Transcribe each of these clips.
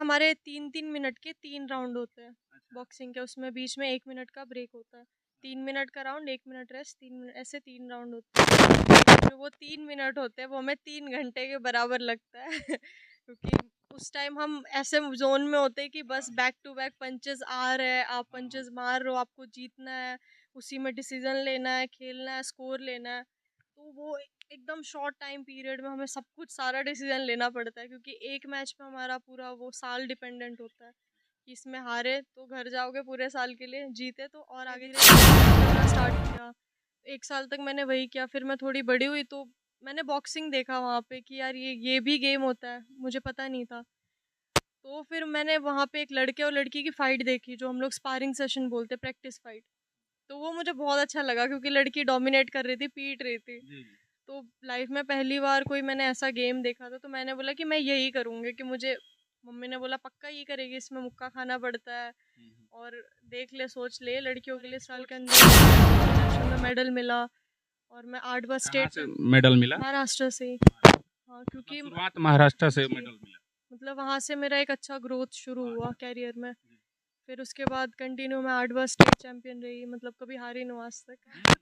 हमारे 3-3 मिनट के 3 राउंड होते हैं अच्छा। बॉक्सिंग के, उसमें बीच में 1 मिनट का ब्रेक होता है। 3 मिनट का राउंड, 1 मिनट रेस्ट, 3 मिनट, ऐसे 3 राउंड होते हैं। जो वो 3 मिनट होते हैं वो हमें 3 घंटे के बराबर लगता है क्योंकि उस टाइम हम ऐसे ज़ोन में होते हैं कि बस बैक टू बैक पंचेस आ रहे हैं, आप पंचेस मार रहे हो, आपको जीतना है, उसी में डिसीजन लेना है, खेलना है, स्कोर लेना है। तो वो एकदम शॉर्ट टाइम पीरियड में हमें सब कुछ सारा डिसीजन लेना पड़ता है क्योंकि एक मैच पे हमारा पूरा वो साल डिपेंडेंट होता है कि इसमें हारे तो घर जाओगे पूरे साल के लिए, जीते तो और आगे करना स्टार्ट किया। 1 साल तक मैंने वही किया, फिर मैं थोड़ी बड़ी हुई तो मैंने बॉक्सिंग देखा वहाँ पे कि यार ये भी गेम होता है, मुझे पता नहीं था। तो फिर मैंने वहाँ पे एक लड़के और लड़की की फाइट देखी जो हम लोग स्पारिंग सेशन बोलते, प्रैक्टिस फाइट। तो वो मुझे बहुत अच्छा लगा क्योंकि लड़की डोमिनेट कर रही थी, पीट रही थी। जी, जी। तो लाइफ में पहली बार कोई मैंने ऐसा गेम देखा था, तो मैंने बोला कि मैं यही करूँगी कि मुझे, मम्मी ने बोला पक्का ये करेगी, इसमें मुक्का खाना पड़ता है हुँ, हुँ। और देख ले, सोच ले, लड़कियों के लिए साल के अंदर नेशनल में मेडल मिला और मैं 8 बार कहाँ स्टेट से मेडल मिला? महाराष्ट्र से ही। हाँ, मतलब क्योंकि शुरुआत महाराष्ट्र से जी, मेडल मिला। मतलब वहाँ से मेरा एक अच्छा ग्रोथ शुरू हुआ अच्छा। कैरियर में। जी। फिर उसके बाद कंटिन्यू मैं 8 बार स्टेट चैंपियन रही, मतलब कभी हारी नहीं हूँ आज तक।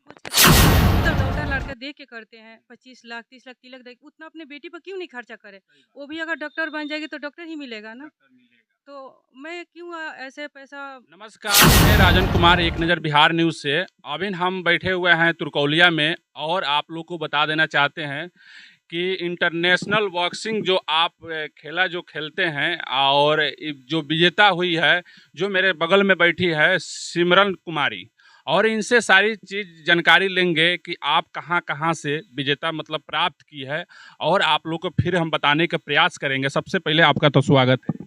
कुछ मतलब डॉक्टर लड़का देख के करते हैं, 25 लाख 30 लाख तिलक देख, उतना अपने बेटी पर क्यों नहीं खर्चा करे। सही बात। वो भी अगर डॉक्टर बन जाएगी तो डॉक्टर ही मिलेगा ना। डॉक्टर मिलेगा। तो मैं क्यों ऐसे पैसा। नमस्कार, मैं राजन कुमार, एक नज़र बिहार न्यूज़ से। अभी हम बैठे हुए हैं तुर्कौलिया में और आप लोग को बता देना चाहते हैं कि इंटरनेशनल बॉक्सिंग जो आप खेला जो खेलते हैं और जो विजेता हुई है, जो मेरे बगल में बैठी है सिमरन कुमारी, और इनसे सारी चीज़ जानकारी लेंगे कि आप कहाँ कहाँ से विजेता मतलब प्राप्त की है, और आप लोग को फिर हम बताने का प्रयास करेंगे। सबसे पहले आपका तो स्वागत है।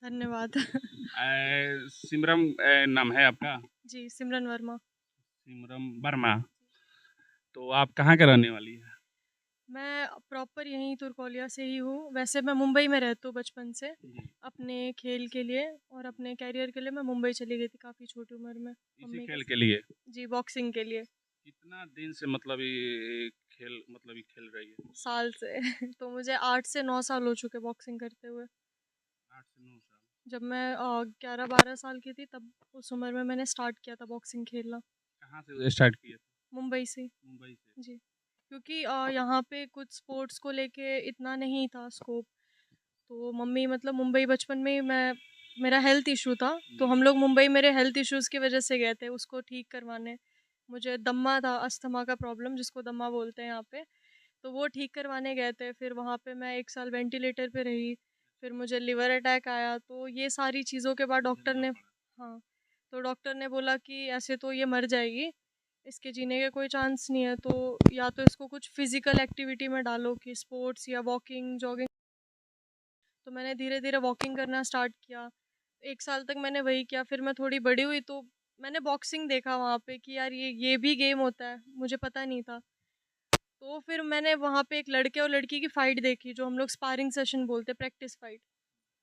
धन्यवाद। सिमरन नाम है आपका? जी, सिमरन वर्मा। सिमरन वर्मा। तो आप कहाँ के रहने वाली है? मैं प्रॉपर यहीं तुर्कोलिया से ही हूँ। वैसे मैं मुंबई में रहती हूँ बचपन से। जी। अपने खेल के लिए और अपने करियर के लिए मैं मुंबई चली गई थी काफ़ी छोटी उम्र में, इसी मम्मी के खेल के साथ। लिए? जी, बॉक्सिंग के लिए। कितना दिन से मतलब ये खेल मतलब ये खेल रही है? साल से तो मुझे 8 से 9 साल हो चुके बॉक्सिंग करते हुए। 8 से 9 साल। जब मैं 11-12 साल की थी तब उस उम्र में मैंने स्टार्ट किया था बॉक्सिंग खेलना, कहाँ से स्टार्ट किए थे? मुंबई से। मुंबई से। जी, क्योंकि यहाँ पे कुछ स्पोर्ट्स को लेके इतना नहीं था स्कोप। तो मम्मी, मतलब मुंबई बचपन में ही मैं, मेरा हेल्थ इशू था तो जी। हम लोग मुंबई मेरे हेल्थ इश्यूज़ की वजह से गए थे उसको ठीक करवाने। मुझे दम्मा था, अस्थमा का प्रॉब्लम जिसको दम्मा बोलते हैं यहाँ पे। तो वो ठीक करवाने गए थे, फिर वहाँ पे मैं 1 साल वेंटिलेटर पे रही, फिर मुझे लिवर अटैक आया। तो ये सारी चीज़ों के बाद डॉक्टर झेलना ने, पड़ा। हाँ, तो डॉक्टर ने बोला कि ऐसे तो ये मर जाएगी, इसके जीने का कोई चांस नहीं है, तो या तो इसको कुछ फिज़िकल एक्टिविटी में डालो कि स्पोर्ट्स या वॉकिंग, जॉगिंग। तो मैंने धीरे-धीरे वॉकिंग करना स्टार्ट किया। 1 साल तक मैंने वही किया, फिर मैं थोड़ी बड़ी हुई तो मैंने बॉक्सिंग देखा वहाँ पे कि यार ये भी गेम होता है, मुझे पता नहीं था। तो फिर मैंने वहाँ पे एक लड़के और लड़की की फाइट देखी जो हम लोग स्पारिंग सेशन बोलते, प्रैक्टिस फाइट।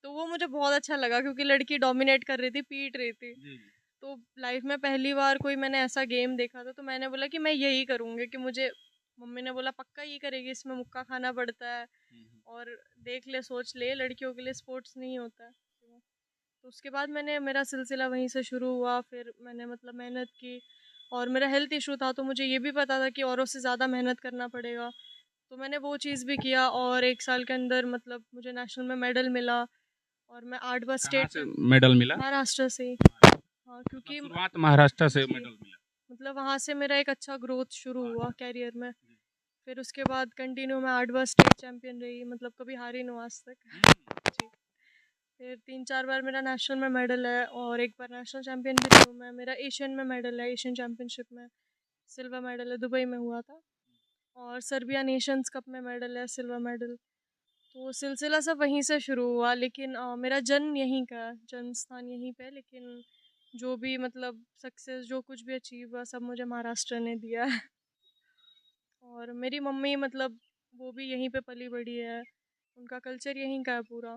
तो वो मुझे बहुत अच्छा लगा क्योंकि लड़की डोमिनेट कर रही थी, पीट रही थी। जी, जी। तो लाइफ में पहली बार कोई मैंने ऐसा गेम देखा था, तो मैंने बोला कि मैं यही करूँगी कि मुझे, मम्मी ने बोला पक्का ये करेगी, इसमें मुक्का खाना पड़ता है हुँ, हुँ। और देख ले, सोच ले, लड़कियों के लिए स्पोर्ट्स नहीं होता है। तो उसके बाद मैंने, मेरा सिलसिला वहीं से शुरू हुआ, फिर मैंने मतलब मेहनत की और मेरा हेल्थ इशू था तो मुझे ये भी पता था कि औरों से ज़्यादा मेहनत करना पड़ेगा। तो मैंने वो चीज़ भी किया और 1 साल के अंदर मतलब मुझे नेशनल में मेडल मिला और मैं 8 बार कहाँ स्टेट से मेडल मिला? महाराष्ट्र से ही। हाँ, मतलब क्योंकि शुरुआत महाराष्ट्र से जी, मेडल मिला। मतलब वहाँ से मेरा एक अच्छा ग्रोथ शुरू हुआ अच्छा। कैरियर में। जी। फिर उसके बाद कंटिन्यू मैं 8 बार स्टेट चैंपियन रही, मतलब कभी हारी नहीं हूँ आज तक। हुँ। जी। फिर 3-4 बार मेरा नेशनल में मेडल है और 1 बार नेशनल चैंपियन भी रही हूँ मैं। मेरा एशियन में मेडल है, एशियन चैंपियनशिप में सिल्वर मेडल है, दुबई में हुआ था। और सर्बिया नेशंस कप में मेडल है, सिल्वर मेडल। तो सिलसिला सब वहीं से शुरू हुआ, लेकिन मेरा जन्म यहीं का है, जन्म स्थान यहीं पे है, लेकिन जो भी मतलब सक्सेस, जो कुछ भी अचीव हुआ, सब मुझे महाराष्ट्र ने दिया है। और मेरी मम्मी मतलब वो भी यहीं पे पली बड़ी है, उनका कल्चर यहीं का है पूरा।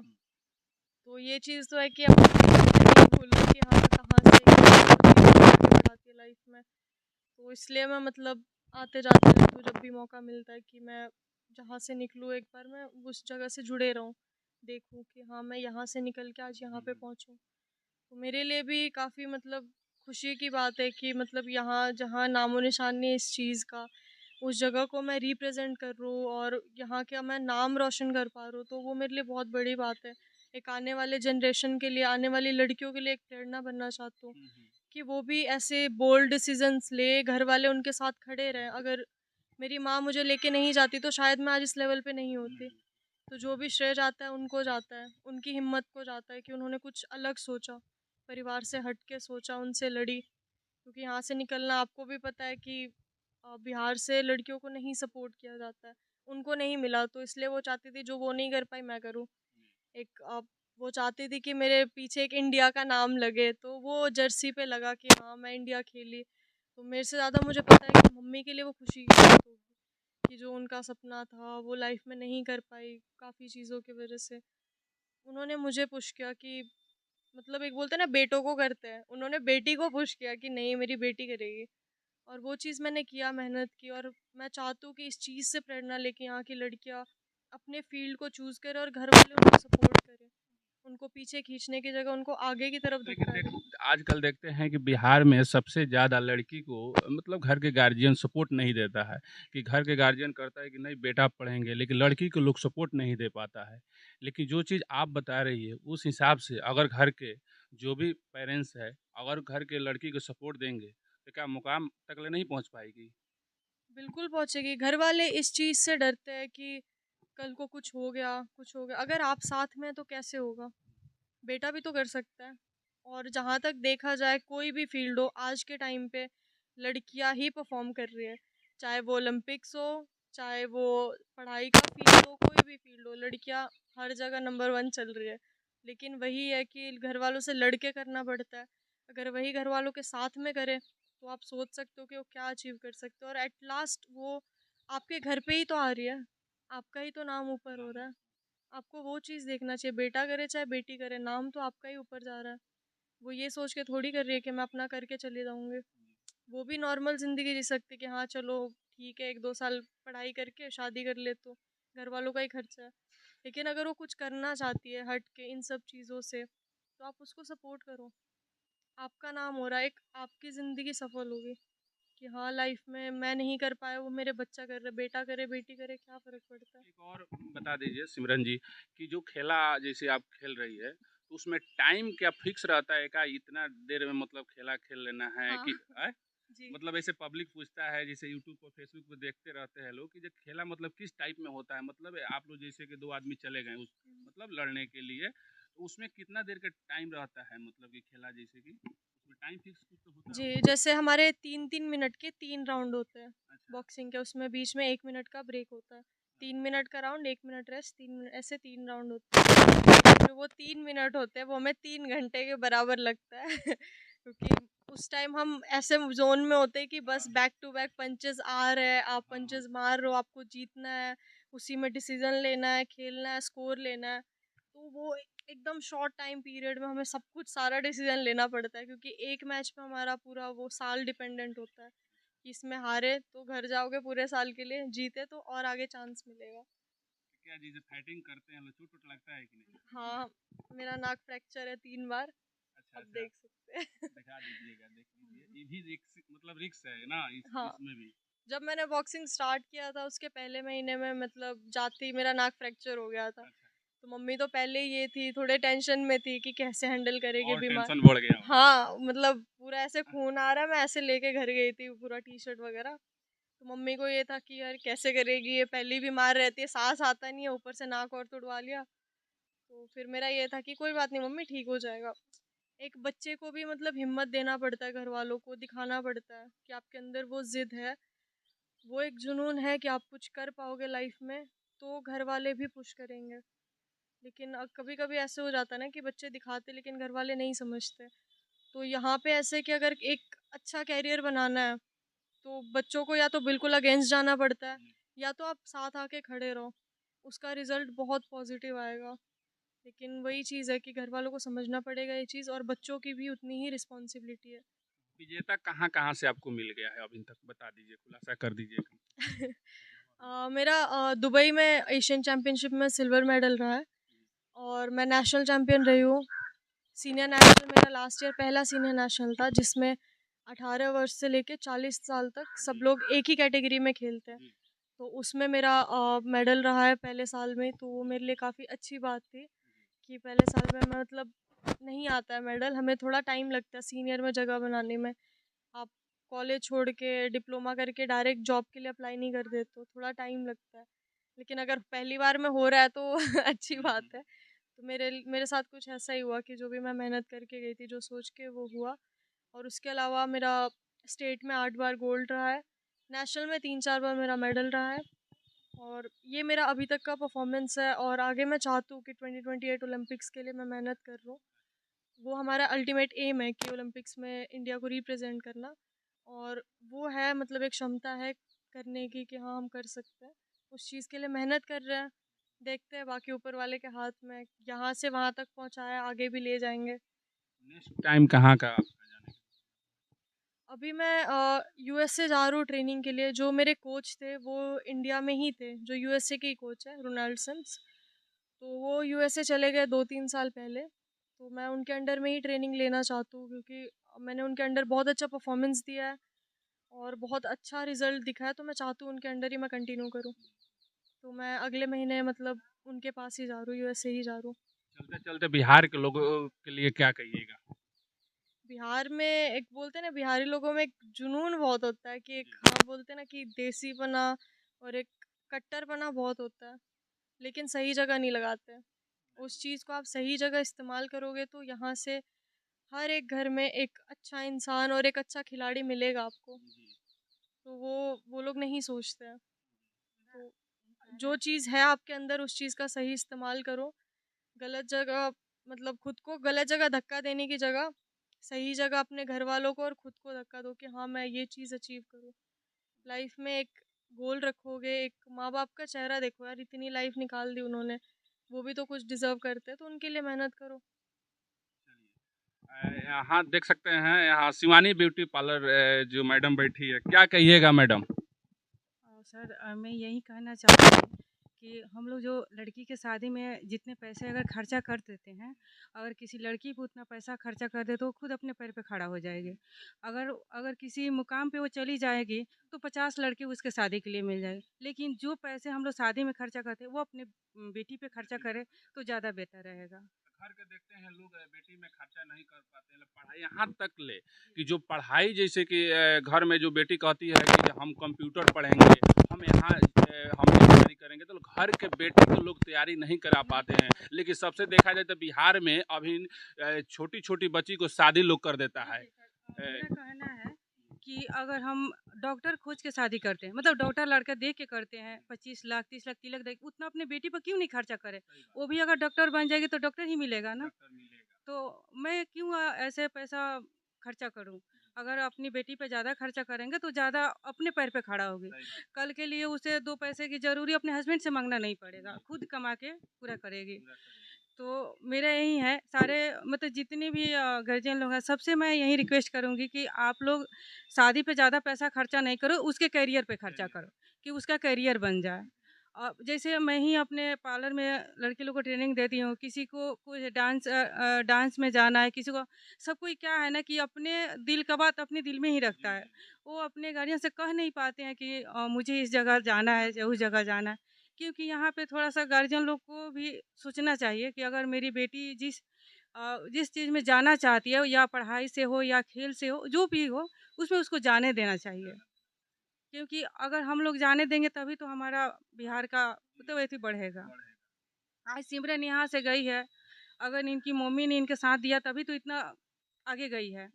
तो ये चीज़ तो है कि अब नहीं भूलूँ कि हाँ, मैं कहाँ से बढ़ाती है लाइफ में। तो इसलिए मैं मतलब आते जाते रहती हूँ जब भी मौका मिलता है कि मैं जहाँ से निकलूँ एक बार मैं उस जगह से जुड़े रहूँ। देखूं कि हाँ मैं यहाँ से निकल के आज यहाँ पे हम्म, पहुँचूं। तो मेरे लिए भी काफ़ी मतलब खुशी की बात है कि मतलब यहाँ जहाँ नामो निशान नहीं है इस चीज़ का, उस जगह को मैं रिप्रेजेंट कर रहा हूँ और यहाँ का मैं नाम रोशन कर पा रहा हूँ, तो वो मेरे लिए बहुत बड़ी बात है। एक आने वाले जनरेशन के लिए, आने वाली लड़कियों के लिए एक प्रेरणा बनना चाहती हूँ हम्म, कि वो भी ऐसे बोल्ड डिसीजंस ले, घर वाले उनके साथ खड़े रहें। अगर मेरी माँ मुझे लेके नहीं जाती तो शायद मैं आज इस लेवल पे नहीं होती। तो जो भी श्रेय जाता है उनको जाता है, उनकी हिम्मत को जाता है कि उन्होंने कुछ अलग सोचा, परिवार से हट के सोचा, उनसे लड़ी। क्योंकि यहाँ से निकलना आपको भी पता है कि बिहार से लड़कियों को नहीं सपोर्ट किया जाता है, उनको नहीं मिला, तो इसलिए वो चाहती थी जो वो नहीं कर पाई मैं करूँ। एक वो चाहती थी कि मेरे पीछे एक इंडिया का नाम लगे, तो वो जर्सी पे लगा कि हाँ मैं इंडिया खेली। तो मेरे से ज़्यादा मुझे पता है कि मम्मी के लिए वो खुशी की बात होगी कि जो उनका सपना था वो लाइफ में नहीं कर पाई काफ़ी चीज़ों की वजह से। उन्होंने मुझे पुश किया कि मतलब एक बोलते हैं ना बेटों को करते हैं, उन्होंने बेटी को पुश किया कि नहीं मेरी बेटी करेगी। और वो चीज़ मैंने किया, मेहनत की, और मैं चाहती हूँ कि इस चीज़ से प्रेरणा लेके यहाँ की लड़कियाँ अपने फील्ड को चूज़ करें और घर वाले उनको सपोर्ट करें, उनको पीछे खींचने की जगह उनको आगे की तरफ लेकिन धकेलें। आजकल देखते हैं कि बिहार में सबसे ज़्यादा लड़की को मतलब घर के गार्जियन सपोर्ट नहीं देता है, कि घर के गार्जियन करता है कि नहीं बेटा पढ़ेंगे, लेकिन लड़की को लोग सपोर्ट नहीं दे पाता है। लेकिन जो चीज़ आप बता रही है उस हिसाब से अगर घर के जो भी पेरेंट्स है, अगर घर के लड़की को सपोर्ट देंगे तो क्या मुकाम तक ले नहीं पहुंच पाएगी? बिल्कुल पहुँचेगी। घर वाले इस चीज़ से डरते हैं कि कल को कुछ हो गया, कुछ हो गया। अगर आप साथ में हैं तो कैसे होगा? बेटा भी तो कर सकता है। और जहाँ तक देखा जाए कोई भी फील्ड हो, आज के टाइम पे लड़कियां ही परफॉर्म कर रही है। चाहे वो ओलंपिक्स हो, चाहे वो पढ़ाई का फील्ड हो, कोई भी फील्ड हो, लड़कियां हर जगह नंबर वन चल रही है। लेकिन वही है कि घर वालों से लड़के करना पड़ता है। अगर वही घर वालों के साथ में करे तो आप सोच सकते हो कि वो क्या अचीव कर सकते हो, और एट लास्ट वो आपके घर पे ही तो आ रही है, आपका ही तो नाम ऊपर हो रहा है। आपको वो चीज़ देखना चाहिए, बेटा करे चाहे बेटी करे, नाम तो आपका ही ऊपर जा रहा है। वो ये सोच के थोड़ी कर रही है कि मैं अपना करके चले जाऊँगी। वो भी नॉर्मल ज़िंदगी जी सकती कि हाँ चलो ठीक है, 1-2 साल पढ़ाई करके शादी कर ले तो घर वालों का ही खर्चा है। लेकिन अगर वो कुछ करना चाहती है हट के इन सब चीज़ों से, तो आप उसको सपोर्ट करो। आपका नाम हो रहा है, एक आपकी ज़िंदगी सफल होगी कि हाँ लाइफ में मैं नहीं कर पाया वो मेरे बच्चा कर रहा है, बेटा करे बेटी करे क्या फ़र्क पड़ता है। एक और बता दीजिए सिमरन जी, कि जो खेला जैसे आप खेल रही है तो उसमें टाइम क्या फिक्स रहता है क्या, इतना देर में मतलब खेला खेल लेना है हाँ कि जी। मतलब ऐसे पब्लिक पूछता है, जैसे यूट्यूब पर फेसबुक पर देखते रहते हैं लोग कि जो खेला मतलब किस टाइप में होता है, मतलब आप लोग जैसे कि दो आदमी चले गए उस मतलब लड़ने के लिए, तो उसमें कितना देर का टाइम रहता है, मतलब कि खेला जैसे कि उसमें टाइम फिक्स कुछ तो होता जी, होगा? जैसे हमारे 3-3 मिनट के 3 राउंड होते हैं अच्छा। बॉक्सिंग के, उसमें बीच में 1 मिनट का ब्रेक होता है। 3 मिनट का राउंड, 1 मिनट रेस्ट, 3 मिनट, ऐसे 3 राउंड होते हैं। जो वो 3 मिनट होते हैं वो हमें 3 घंटे के बराबर लगता है क्योंकि उस टाइम हम ऐसे ज़ोन में होते हैं कि बस बैक टू बैक पंचेज़ आ रहे हैं, आप हाँ हाँ। पंचेज़ मार रहे हो, आपको जीतना है, उसी में डिसीज़न लेना है, खेलना है, स्कोर लेना है। तो वो एकदम शॉर्ट टाइम पीरियड में हमें सब कुछ सारा डिसीजन लेना पड़ता है, क्योंकि एक मैच में हमारा पूरा वो साल डिपेंडेंट होता है कि इसमें हारे तो घर जाओगे पूरे साल के लिए, जीते तो और आगे चांस मिलेगा। क्या जैसे फाइटिंग करते हैं लोग, चोट वोट लगता है कि नहीं? हाँ, मेरा नाक फ्रैक्चर है 3 बार, अच्छा अब अच्छा। देख सकते हैं। दिखा दीजिएगा, देख लीजिए, ये भी रिक्स मतलब रिक्स है ना हाँ, इसमें भी। जब मैंने बॉक्सिंग स्टार्ट किया था उसके पहले महीने में मतलब जाते ही मेरा नाक फ्रैक्चर हो गया था। अच्छा। तो मम्मी तो पहले ही ये थी, थोड़े टेंशन में थी कि कैसे हैंडल करेगी और बीमार। टेंशन बढ़ गया होगा। हाँ, मतलब पूरा ऐसे खून आ रहा है, मैं ऐसे लेके घर गई थी पूरा टी-शर्ट वगैरह। तो मम्मी को ये था कि यार कैसे करेगी, ये पहले ही बीमार रहती है, सांस आता नहीं है, ऊपर से नाक और तुड़वा लिया। तो फिर मेरा ये था कि कोई बात नहीं मम्मी, ठीक हो जाएगा। एक बच्चे को भी मतलब हिम्मत देना पड़ता है, घर वालों को दिखाना पड़ता है कि आपके अंदर वो जिद है, वो एक जुनून है कि आप कुछ कर पाओगे लाइफ में, तो घर वाले भी पुश करेंगे। लेकिन कभी कभी ऐसे हो जाता है ना कि बच्चे दिखाते लेकिन घर वाले नहीं समझते। तो यहाँ पे ऐसे कि अगर एक अच्छा कैरियर बनाना है तो बच्चों को या तो बिल्कुल अगेंस्ट जाना पड़ता है, या तो आप साथ आके खड़े रहो, उसका रिजल्ट बहुत पॉजिटिव आएगा। लेकिन वही चीज़ है कि घर वालों को समझना पड़ेगा ये चीज़, और बच्चों की भी उतनी ही रिस्पॉन्सिबिलिटी है। विजेता कहाँ कहाँ से आपको मिल गया है अभी तक, बता दीजिए, खुलासा कर दीजिए। मेरा दुबई में एशियन चैम्पियनशिप में सिल्वर मेडल रहा है, और मैं नेशनल चैम्पियन रही हूँ। सीनियर नेशनल मेरा लास्ट ईयर पहला सीनियर नेशनल था, जिसमें 18 वर्ष से लेके 40 साल तक सब लोग एक ही कैटेगरी में खेलते हैं। तो उसमें मेरा मेडल रहा है पहले साल में, तो वो मेरे लिए काफ़ी अच्छी बात थी कि पहले साल में मैं मतलब नहीं आता है मेडल, हमें थोड़ा टाइम लगता है सीनियर में जगह बनाने में। आप कॉलेज छोड़ के डिप्लोमा करके डायरेक्ट जॉब के लिए अप्लाई नहीं कर देते, तो थोड़ा टाइम लगता है। लेकिन अगर पहली बार में हो रहा है तो अच्छी बात है। तो मेरे साथ कुछ ऐसा ही हुआ कि जो भी मैं मेहनत करके गई थी, जो सोच के वो हुआ। और उसके अलावा मेरा स्टेट में 8 बार गोल्ड रहा है, नेशनल में 3-4 बार मेरा मेडल रहा है। और ये मेरा अभी तक का परफॉर्मेंस है, और आगे मैं चाहती हूँ कि 2028 ओलंपिक्स के लिए मैं मेहनत कर लूँ। वो हमारा अल्टीमेट एम है कि ओलंपिक्स में इंडिया को रिप्रेजेंट करना, और वो है मतलब एक क्षमता है करने की कि हाँ हम कर सकते हैं। उस चीज़ के लिए मेहनत कर रहे हैं, देखते हैं बाकी ऊपर वाले के हाथ में। यहाँ से वहाँ तक पहुँचाया, आगे भी ले जाएंगे। नेक्स्ट टाइम कहाँ का आपका जाने का? अभी मैं यूएस से जा रही हूँ ट्रेनिंग के लिए। जो मेरे कोच थे वो इंडिया में ही थे, जो यूएसए के ही कोच है, रोनाल्डसन्स। तो वो यूएसए चले गए 2-3 साल पहले। तो मैं उनके अंडर में ही ट्रेनिंग लेना चाहती हूँ, क्योंकि मैंने उनके अंडर बहुत अच्छा परफॉर्मेंस दिया है और बहुत अच्छा रिजल्ट दिखा है। तो मैं चाहती हूँ उनके अंडर ही मैं कंटिन्यू करूँ। तो मैं अगले महीने मतलब उनके पास ही जा रही हूँ, यूएसए ही जा रही हूँ। चलते चलते बिहार के लोगों के लिए क्या कहिएगा? बिहार में एक बोलते हैं ना, बिहारी लोगों में एक जुनून बहुत होता है कि एक, हाँ बोलते हैं ना कि देसीपना और एक कट्टरपना बहुत होता है, लेकिन सही जगह नहीं लगाते। उस चीज़ को आप सही जगह इस्तेमाल करोगे तो यहाँ से हर एक घर में एक अच्छा इंसान और एक अच्छा खिलाड़ी मिलेगा आपको। तो वो लोग नहीं सोचते हैं। तो जो चीज़ है आपके अंदर, उस चीज़ का सही इस्तेमाल करो। गलत जगह मतलब खुद को गलत जगह धक्का देने की जगह सही जगह अपने घर वालों को और खुद को धक्का दो कि हाँ मैं ये चीज़ अचीव करूँ। लाइफ में एक गोल रखोगे, एक माँ बाप का चेहरा देखो यार, इतनी लाइफ निकाल दी उन्होंने, वो भी तो कुछ डिजर्व करते हैं, तो उनके लिए मेहनत करो। यहाँ देख सकते हैं, यहाँ शिवानी ब्यूटी पार्लर जो मैडम बैठी है, क्या कहिएगा मैडम? सर मैं यही कहना चाहती हूँ कि हम लोग जो लड़की के शादी में जितने पैसे अगर खर्चा कर देते हैं, अगर किसी लड़की पे उतना पैसा खर्चा कर दे तो वो खुद अपने पैर पे खड़ा हो जाएगी। अगर अगर किसी मुकाम पे वो चली जाएगी तो 50 लड़के उसके शादी के लिए मिल जाएंगे। लेकिन जो पैसे हम लोग शादी में खर्चा करते हैं वो अपने बेटी पे खर्चा करें तो ज़्यादा बेहतर रहेगा। घर के देखते हैं लोग बेटी में खर्चा नहीं कर पाते हैं, पढ़ाई यहाँ तक ले कि जो पढ़ाई जैसे कि घर में जो बेटी कहती है कि हम कंप्यूटर पढ़ेंगे, हम यहाँ हम ये तैयारी करेंगे, तो घर के बेटे को लोग तैयारी नहीं करा पाते हैं। लेकिन सबसे देखा जाए तो बिहार में अभी छोटी छोटी बच्ची को शादी लोग कर देता है। मेरा कहना है कि अगर हम डॉक्टर खोज के शादी करते हैं, मतलब डॉक्टर लड़का देख के करते हैं, 25 लाख 30 लाख तिलक देख, उतना अपने बेटी पर क्यों नहीं खर्चा करे। वो भी अगर डॉक्टर बन जाएगी तो डॉक्टर ही मिलेगा ना। तो मैं क्यों ऐसे पैसा खर्चा करूं। अगर अपनी बेटी पे ज़्यादा खर्चा करेंगे तो ज़्यादा अपने पैर पे खड़ा होगी। कल के लिए उसे 2 पैसे की ज़रूरी अपने हस्बैंड से मांगना नहीं पड़ेगा, खुद कमा के पूरा करेगी। तो मेरा यही है, सारे मतलब जितने भी गार्जियन लोग हैं सबसे मैं यही रिक्वेस्ट करूँगी कि आप लोग शादी पे ज़्यादा पैसा खर्चा नहीं करो, उसके करियर पे खर्चा करो कि उसका करियर बन जाए। जैसे मैं ही अपने पार्लर में लड़के लोग को ट्रेनिंग देती हूँ, किसी को कुछ डांस में जाना है, किसी को, सब कोई क्या है ना कि अपने दिल का बात अपने दिल में ही रखता है। वो अपने गार्जियन से कह नहीं पाते हैं कि मुझे इस जगह जाना है या उस जगह जाना है। क्योंकि यहाँ पे थोड़ा-सा गार्जियन लोग को भी सोचना चाहिए कि अगर मेरी बेटी जिस चीज़ में जाना चाहती है, या पढ़ाई से हो या खेल से हो, जो भी हो, उसमें उसको जाने देना चाहिए। क्योंकि अगर हम लोग जाने देंगे तभी तो हमारा बिहार का तो वैसे बढ़ेगा। आज सिमरन यहाँ से गई है, अगर इनकी मम्मी ने इनके साथ दिया तभी तो इतना आगे गई है।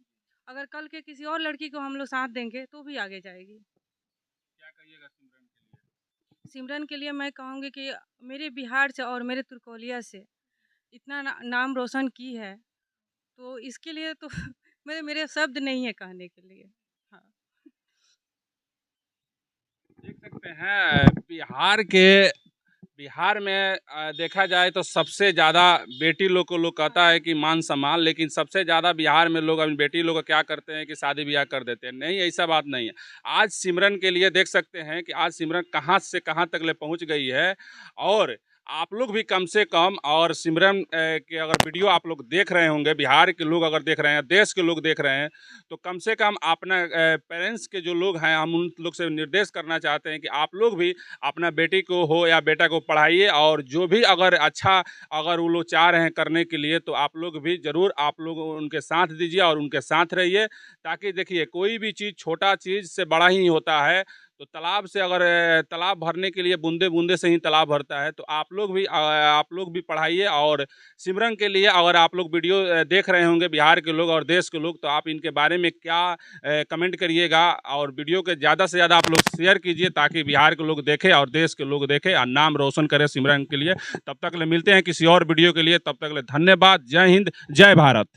अगर कल के किसी और लड़की को हम लोग साथ देंगे तो भी आगे जाएगी। क्या कहिएगा सिमरन के लिए? सिमरन के लिए मैं कहूँगी कि मेरे बिहार से और मेरे तुरकोलिया से इतना नाम रोशन की है, तो इसके लिए तो मेरे शब्द नहीं है कहने के लिए। हाँ। देख सकते हैं बिहार में देखा जाए तो सबसे ज़्यादा बेटी लोग को लोग कहता है कि मान सम्मान, लेकिन सबसे ज़्यादा बिहार में लोग अपनी बेटी लोग को क्या करते हैं कि शादी ब्याह कर देते हैं। नहीं, ऐसा बात नहीं है। आज सिमरन के लिए देख सकते हैं कि आज सिमरन कहाँ से कहाँ तक ले पहुँच गई है, और आप लोग भी कम से कम, और सिमरन के अगर वीडियो आप लोग देख रहे होंगे, बिहार के लोग अगर देख रहे हैं, देश के लोग देख रहे हैं, तो कम से कम अपना पेरेंट्स के जो लोग हैं, हम उन लोग से निर्देश करना चाहते हैं कि आप लोग भी अपना बेटी को हो या बेटा को पढ़ाइए, और जो भी अगर अच्छा अगर वो लोग चाह रहे हैं करने के लिए, तो आप लोग भी ज़रूर आप लोग उनके साथ दीजिए और उनके साथ रहिए। ताकि देखिए, कोई भी चीज़ छोटा चीज़ से बड़ा ही होता है। तो तालाब से अगर तालाब भरने के लिए बूंदे बूंदे से ही तालाब भरता है। तो आप लोग भी पढ़ाइए। और सिमरन के लिए अगर आप लोग वीडियो देख रहे होंगे, बिहार के लोग और देश के लोग, तो आप इनके बारे में क्या कमेंट करिएगा, और वीडियो के ज़्यादा से ज़्यादा आप लोग शेयर कीजिए, ताकि बिहार के लोग देखें और देश के लोग देखें और नाम रोशन करें सिमरन के लिए। तब तक ले मिलते हैं किसी और वीडियो के लिए, तब तक ले धन्यवाद। जय हिंद, जय भारत।